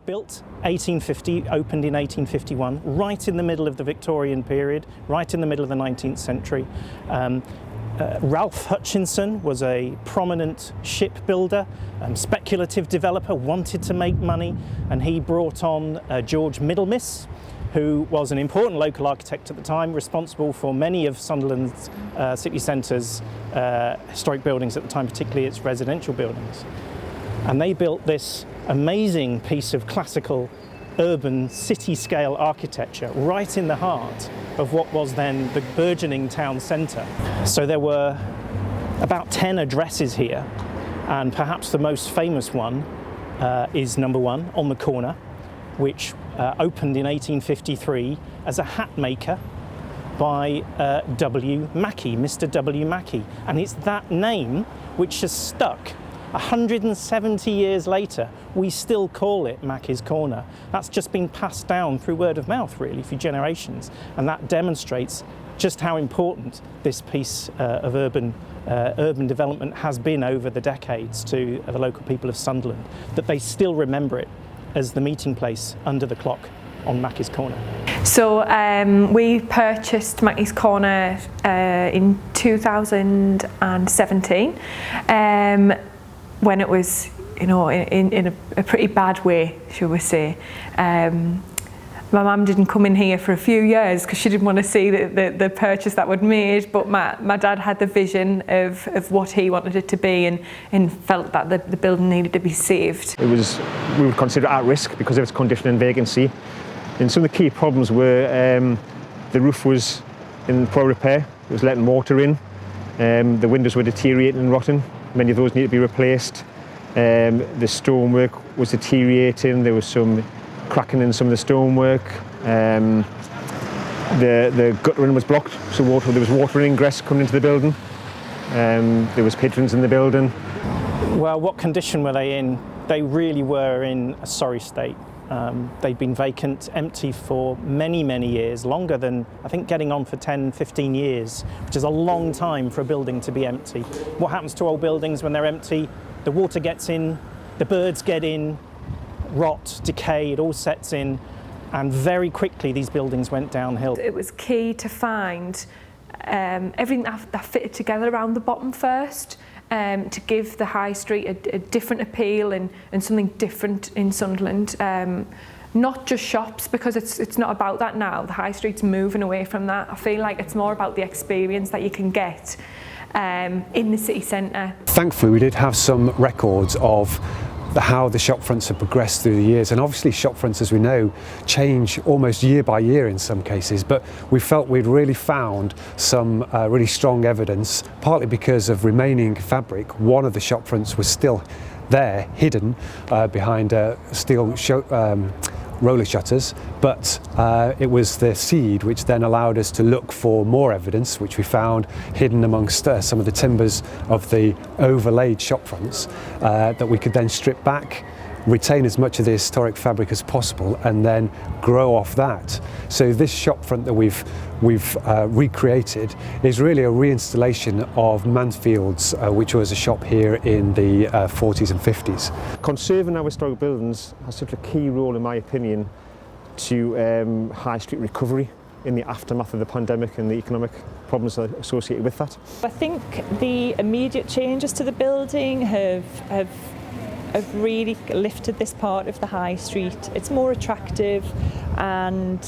Built 1850, opened in 1851, right in the middle of the Victorian period, right in the middle of the 19th century. Ralph Hutchinson was a prominent shipbuilder, speculative developer, wanted to make money, and he brought on George Middlemiss, who was an important local architect at the time, responsible for many of Sunderland's city centre's historic buildings at the time, particularly its residential buildings. And they built this amazing piece of classical urban city-scale architecture right in the heart of what was then the burgeoning town centre. So there were about 10 addresses here, and perhaps the most famous one is number 1 on the corner, which opened in 1853 as a hat maker by W. Mackie, Mr. W. Mackie. And it's that name which has stuck. 170 years later, we still call it Mackie's Corner. That's just been passed down through word of mouth, really, for generations. And that demonstrates just how important this piece of urban development has been over the decades to the local people of Sunderland, that they still remember it as the meeting place under the clock on Mackie's Corner. So we purchased Mackie's Corner in 2017. When it was, you know, in a pretty bad way, shall we say. My mum didn't come in here for a few years because she didn't want to see the purchase that we'd made, but my dad had the vision of what he wanted it to be, and felt that the building needed to be saved. We would consider it at risk because of its condition and vacancy. And some of the key problems were the roof was in poor repair, it was letting water in, the windows were deteriorating and rotting. Many of those need to be replaced. The stonework was deteriorating. There was some cracking in some of the stonework. The guttering was blocked, so there was water ingress coming into the building. There was patrons in the building. Well, what condition were they in? They really were in a sorry state. They'd been vacant, empty for many, many years, longer than, I think, getting on for 10, 15 years, which is a long time for a building to be empty. What happens to old buildings when they're empty? The water gets in, the birds get in, rot, decay, it all sets in, and very quickly these buildings went downhill. It was key to find everything that fitted together around the bottom first. To give the high street a different appeal and something different in Sunderland. Not just shops, because it's not about that now. The high street's moving away from that. I feel like it's more about the experience that you can get in the city centre. Thankfully, we did have some records of how the shop fronts have progressed through the years, and obviously shop fronts, as we know, change almost year by year in some cases, but we felt we'd really found some really strong evidence, partly because of remaining fabric. One of the shop fronts was still there, hidden behind steel roller shutters, but it was the seed which then allowed us to look for more evidence, which we found hidden amongst some of the timbers of the overlaid shop fronts, that we could then strip back, retain as much of the historic fabric as possible, and then grow off that. So this shop front that we've recreated is really a reinstallation of Mansfield's, which was a shop here in the 40s and 50s. Conserving our historic buildings has such a key role, in my opinion, to high street recovery in the aftermath of the pandemic and the economic problems associated with that. I think the immediate changes to the building have really lifted this part of the high street. It's more attractive, and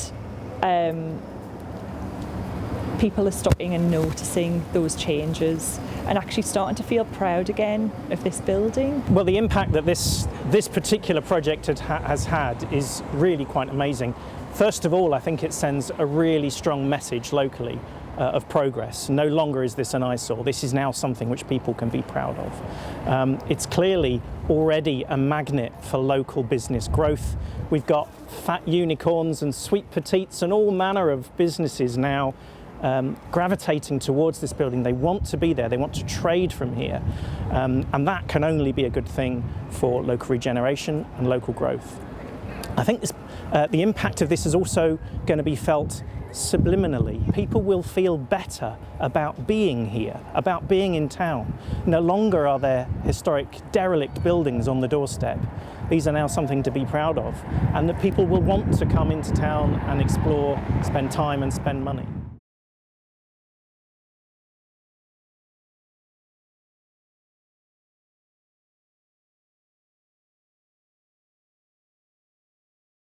people are stopping and noticing those changes and actually starting to feel proud again of this building. Well, the impact that this particular project has had is really quite amazing. First of all, I think it sends a really strong message locally of progress. No longer is this an eyesore. This is now something which people can be proud of. It's clearly already a magnet for local business growth. We've got fat unicorns and sweet petites and all manner of businesses now gravitating towards this building. They want to be there, they want to trade from here, and that can only be a good thing for local regeneration and local growth. I think the impact of this is also going to be felt subliminally. People will feel better about being here, about being in town. No longer are there historic derelict buildings on the doorstep. These are now something to be proud of, and that people will want to come into town and explore, spend time and spend money.